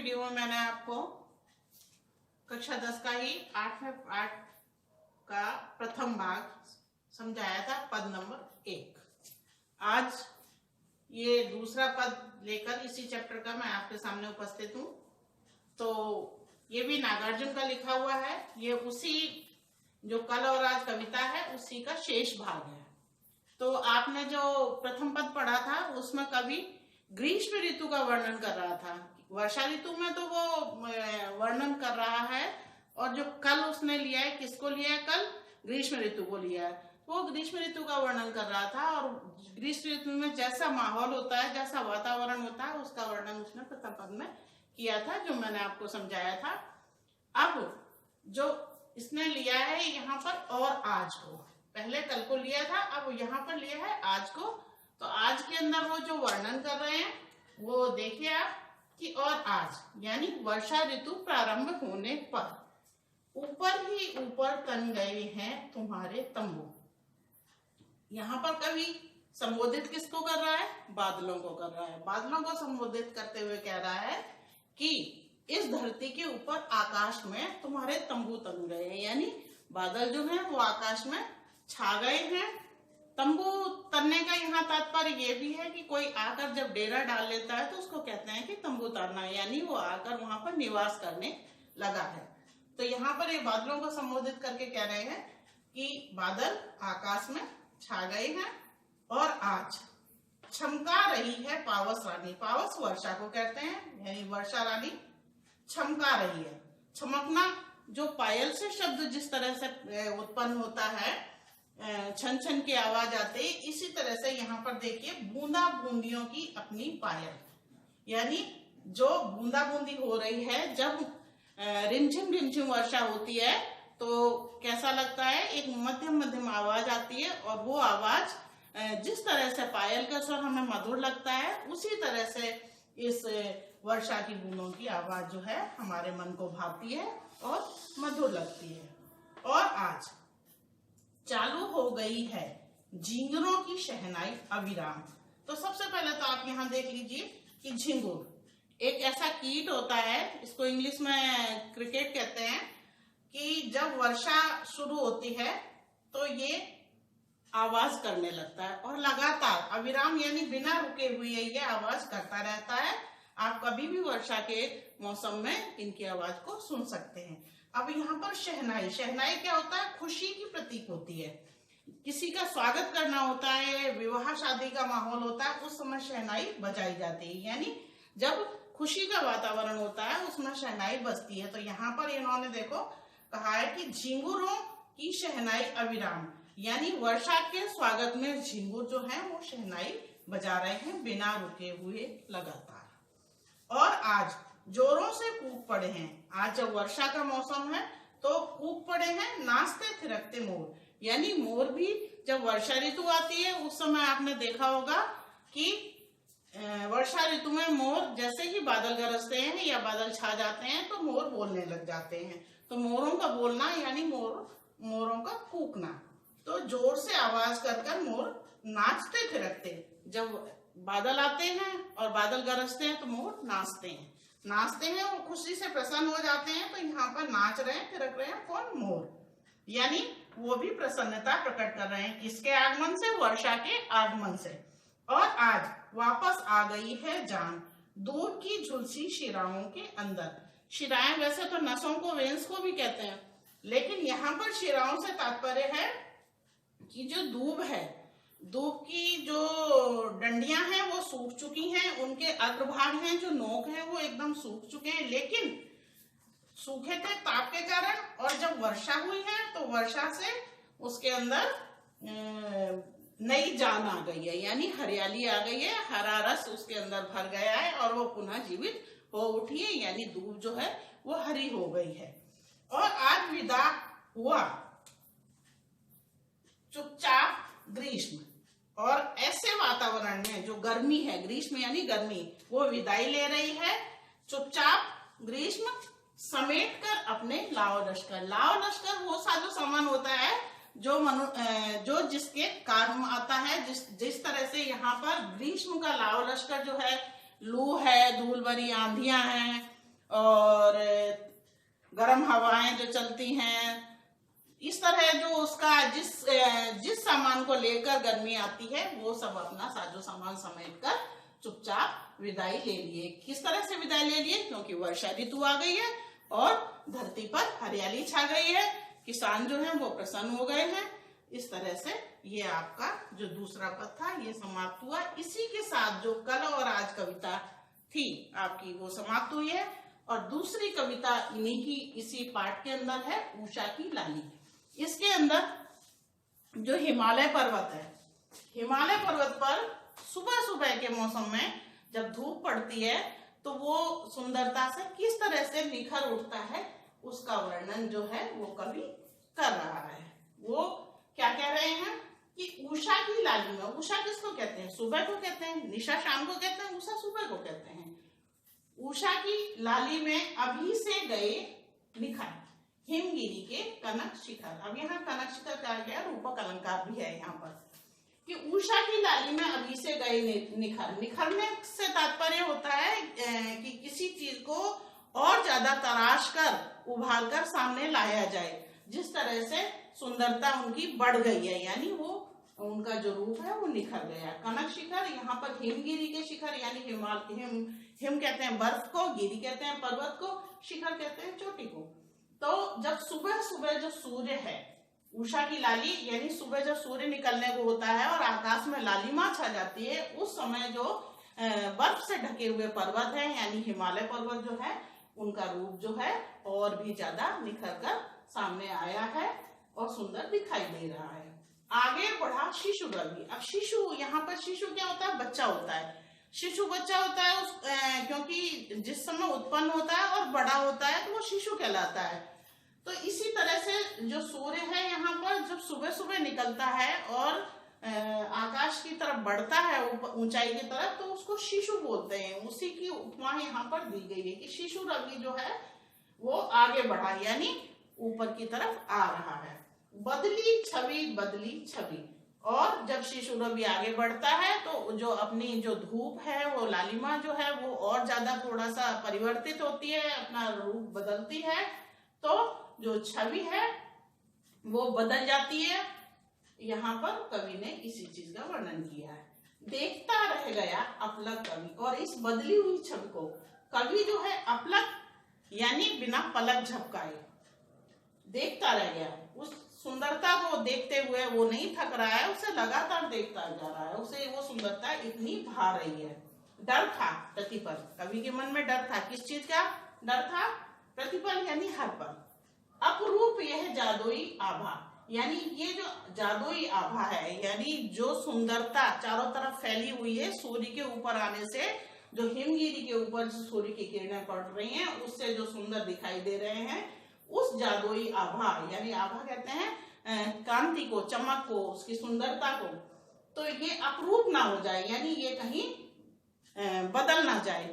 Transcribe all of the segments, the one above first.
Video में मैंने आपको कक्षा 10 का ही 8वें पाठ का प्रथम भाग समझाया था, पद नंबर 1। आज ये दूसरा पद लेकर इसी चैप्टर का मैं आपके सामने उपस्थित हूँ। तो ये भी नागार्जुन का लिखा हुआ है, ये उसी जो कल और आज कविता है उसी का शेष भाग है। तो आपने जो प्रथम पद पढ़ा था उसमें कवि ग्रीष्म ऋतु का वर्णन कर रहा था। वर्षा ऋतु में तो वो वर्णन कर रहा है, और जो कल उसने लिया है, किसको लिया है? कल ग्रीष्म ऋतु को लिया है। वो ग्रीष्म ऋतु का वर्णन कर रहा था, और ग्रीष्म ऋतु में जैसा माहौल होता है, जैसा वातावरण होता है, उसका वर्णन उसने प्रथम पद में किया था, जो मैंने आपको समझाया था। अब जो इसने लिया है यहाँ पर और आज को, पहले कल को लिया था, अब यहाँ पर लिया है आज को। तो आज के अंदर वो जो वर्णन कर रहे हैं वो देखिए आप कि और आज यानी वर्षा ऋतु प्रारंभ होने पर ऊपर ही ऊपर तन गए हैं तुम्हारे तंबू। यहाँ पर कवि संबोधित किसको कर रहा है? बादलों को कर रहा है। बादलों को संबोधित करते हुए कह रहा है कि इस धरती के ऊपर आकाश में तुम्हारे तंबू तन गए हैं, यानी बादल जो है वो आकाश में छा गए हैं। तंबू तनने का यहाँ तात्पर्य ये भी है कि कोई आकर जब डेरा डाल लेता है तो उसको कहते हैं कि तंबू तरना, यानी वो आकर वहां पर निवास करने लगा है। तो यहाँ पर ये बादलों को संबोधित करके कह रहे हैं कि बादल आकाश में छा गए हैं, और आज छमका रही है पावस रानी। पावस वर्षा को कहते हैं, यानी वर्षा रानी छमका रही है। छमकना जो पायल से शब्द जिस तरह से उत्पन्न होता है, छन छन की आवाज आती है, इसी तरह से यहाँ पर देखिए बूंदा बूंदियों की अपनी पायल, यानी जो बूंदा बूंदी हो रही है, जब रिमझिम वर्षा होती है तो कैसा लगता है? एक मध्यम मध्यम आवाज आती है, और वो आवाज जिस तरह से पायल का स्वर हमें मधुर लगता है, उसी तरह से इस वर्षा की बूंदों की आवाज जो है हमारे मन को भाती है और मधुर लगती है। और आज चालू हो गई है झिंगुरों की शहनाई अविराम। तो सबसे पहले तो आप यहाँ देख लीजिए कि झिंगुर एक ऐसा कीट होता है, इसको इंग्लिश में क्रिकेट कहते हैं, कि जब वर्षा शुरू होती है तो ये आवाज करने लगता है, और लगातार अविराम यानी बिना रुके हुए ये आवाज करता रहता है। आप कभी भी वर्षा के मौसम में इनकी आवाज को सुन सकते हैं। अब यहाँ पर शहनाई, शहनाई क्या होता है? खुशी की प्रतीक होती है। किसी का स्वागत करना होता है, विवाह शादी का माहौल होता है, उस समय शहनाई बजाई जाती है, यानी जब खुशी का वातावरण होता है उसमें शहनाई बजती है। तो यहाँ पर इन्होंने देखो कहा है कि झिंगुरों की शहनाई अविराम, यानी वर्षा के स्वागत में झिंगुर जो है वो शहनाई बजा रहे हैं बिना रुके हुए लगातार। और आज जोरों से कूद पड़े हैं। आज जब वर्षा का मौसम है तो कूद पड़े हैं नाचते थिरकते मोर, यानी मोर भी जब वर्षा ऋतु आती है उस समय आपने देखा होगा कि वर्षा ऋतु में मोर जैसे ही बादल गरजते हैं या बादल छा जाते हैं तो मोर बोलने लग जाते हैं। तो मोरों का बोलना यानी मोरों का कूकना। तो जोर से आवाज कर मोर नाचते थिरकते, जब बादल आते हैं और बादल गरजते हैं तो मोर नाचते हैं और खुशी से प्रसन्न हो जाते हैं। तो यहाँ पर नाच रहे हैं, थिरक रहे हैं, कौन? मोर, यानी वो भी प्रसन्नता प्रकट कर रहे हैं किसके आगमन से? वर्षा के आगमन से। और आज वापस आ गई है जान दूध की झुलसी शिराओं के अंदर। शिराएं वैसे तो नसों को, वेन्स को भी कहते हैं, लेकिन यहाँ पर शिराओं से तात्पर्य है कि जो दूब है, दूब की जो डंडियां हैं वो सूख चुकी हैं, उनके अग्रभाग हैं जो नोक हैं वो एकदम सूख चुके हैं, लेकिन सूखे थे ताप के कारण, और जब वर्षा हुई है तो वर्षा से उसके अंदर नई जान आ गई है, यानी हरियाली आ गई है, हरा रस उसके अंदर भर गया है और वो पुनः जीवित हो उठी है, यानी दूब जो है वो हरी हो गई है। और आज विदा हुआ चुपचाप ग्रीष्म, और ऐसे वातावरण में जो गर्मी है, ग्रीष्म यानी गर्मी, वो विदाई ले रही है। चुपचाप ग्रीष्म समेट कर अपने लाव लश्कर। लाव लश्कर वो साजो सामान होता है जो जिसके काम आता है। जिस तरह से यहाँ पर ग्रीष्म का लाव लश्कर जो है, लू है, धूल भरी आंधियां हैं, और गर्म हवाएं जो चलती हैं, इस तरह जो उसका जिस सामान को लेकर गर्मी आती है वो सब अपना साजो सामान समेट कर चुपचाप विदाई ले लिए। किस तरह से विदाई ले लिए? क्योंकि वर्षा ऋतु आ गई है और धरती पर हरियाली छा गई है, किसान जो है वो प्रसन्न हो गए हैं। इस तरह से ये आपका जो दूसरा पद था ये समाप्त हुआ। इसी के साथ जो कल और आज कविता थी आपकी वो समाप्त हुई है। और दूसरी कविता इन्हीं की इसी पाठ के अंदर है, उषा की लाली। इसके अंदर जो हिमालय पर्वत है, हिमालय पर्वत पर सुबह सुबह के मौसम में जब धूप पड़ती है तो वो सुंदरता से किस तरह से निखर उठता है उसका वर्णन जो है वो कवि कर रहा है। वो क्या कह रहे हैं कि उषा की लाली में, उषा किसको कहते हैं? सुबह को कहते हैं, निशा शाम को कहते हैं, उषा सुबह को कहते हैं। उषा की लाली में अभी से गए निखर, हिमगिरी के कनक शिखर। अब यहाँ कनक शिखर कहा गया, रूपक अलंकार भी है यहाँ पर कि उषा की लाली में अभी से गए निखर। निखरने से तात्पर्य होता है कि किसी चीज को और ज्यादा तराश कर उभार कर सामने लाया जाए। जिस तरह से सुंदरता उनकी बढ़ गई है, यानी वो उनका जो रूप है वो निखर गया। कनक शिखर, यहाँ पर हिमगिरी के शिखर यानी हिम कहते हैं बर्फ को, गिरी कहते हैं पर्वत को, शिखर कहते हैं चोटी को। तो जब सुबह सुबह जो सूर्य है, उषा की लाली यानी सुबह जब सूर्य निकलने को होता है और आकाश में लालिमा छा जाती है, उस समय जो बर्फ से ढके हुए पर्वत है यानी हिमालय पर्वत जो है उनका रूप जो है और भी ज्यादा निखर कर सामने आया है और सुंदर दिखाई दे रहा है। आगे बढ़ा शिशु रवि। अब शिशु, यहाँ पर शिशु क्या होता है? बच्चा होता है। शिशु बच्चा होता है क्योंकि जिस समय उत्पन्न होता है और बड़ा होता है तो वो शिशु कहलाता है। तो इसी तरह से जो सूर्य है यहाँ पर जब सुबह सुबह निकलता है और आकाश की तरफ बढ़ता है ऊंचाई की तरफ, तो उसको शिशु बोलते हैं। उसी की उपमा यहाँ पर दी गई है कि शिशु रवि जो है वो आगे बढ़ा यानी ऊपर की तरफ आ रहा है। बदली छवि, बदली छवि। और जब शिशु रवि आगे बढ़ता है तो जो अपनी जो धूप है वो लालिमा जो है वो और ज्यादा थोड़ा सा परिवर्तित होती है, अपना रूप बदलती है, तो जो छवि है वो बदल जाती है। यहाँ पर कवि ने इसी चीज का वर्णन किया है। देखता रह गया अपलक कवि, और इस बदली हुई छवि को कवि जो है अपलक यानी बिना पलक झपकाए देखता रह गया। उस सुंदरता को देखते हुए वो नहीं थक रहा है, उसे लगातार देखता जा रहा है, उसे वो सुंदरता इतनी भा रही है। डर था प्रतिपल, कवि के मन में डर था। किस चीज का डर था? प्रतिपल यानी हर पल। अपरूप यह जादुई आभा, यानी ये जो जादुई आभा है यानी जो सुंदरता चारों तरफ फैली हुई है सूर्य के ऊपर आने से, जो हिमगिरी के ऊपर जो सूर्य की किरणें पड़ रही हैं उससे जो सुंदर दिखाई दे रहे हैं, उस जादुई आभा यानी आभा कहते हैं कांति को, चमक को, उसकी सुंदरता को, तो ये अपरूप ना हो जाए यानी ये कहीं बदल ना जाए,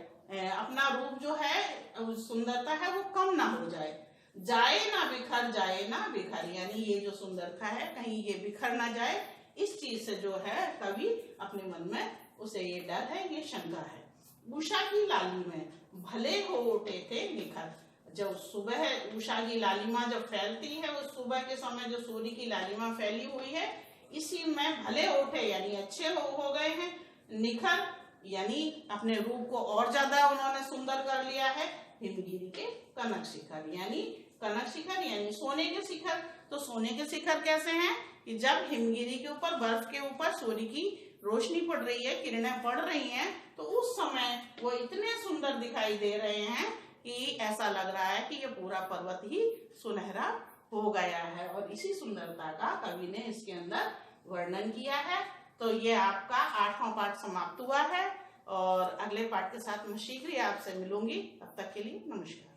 अपना रूप जो है सुंदरता है वो कम ना हो जाए। जाए ना बिखर, जाए ना बिखर, यानी ये जो सुंदरता है कहीं ये बिखर ना जाए, इस चीज से जो है कवि अपने मन में उसे ये डर है, ये शंका है। उषा की लाली में भले हो उठे थे निखर। जब सुबह उषा की लालिमा जब फैलती है, उस सुबह के समय जो सूर्य की लालिमा फैली हुई है, इसी में भले उठे यानी अच्छे हो गए हैं, निखर यानी अपने रूप को और ज्यादा उन्होंने सुंदर कर लिया है। हिमगिरी के कनक शिखर, यानी कनक शिखर यानी सोने के शिखर। तो सोने के शिखर कैसे हैं कि जब हिमगिरी के ऊपर, बर्फ के ऊपर सूर्य की रोशनी पड़ रही है, किरणें पड़ रही हैं, तो उस समय वो इतने सुंदर दिखाई दे रहे हैं कि ऐसा लग रहा है कि ये पूरा पर्वत ही सुनहरा हो गया है। और इसी सुंदरता का कवि ने इसके अंदर वर्णन किया है। तो ये आपका 8वां पाठ समाप्त हुआ है और अगले पाठ के साथ मैं शीघ्र ही आपसे मिलूंगी। तब तक के लिए नमस्कार।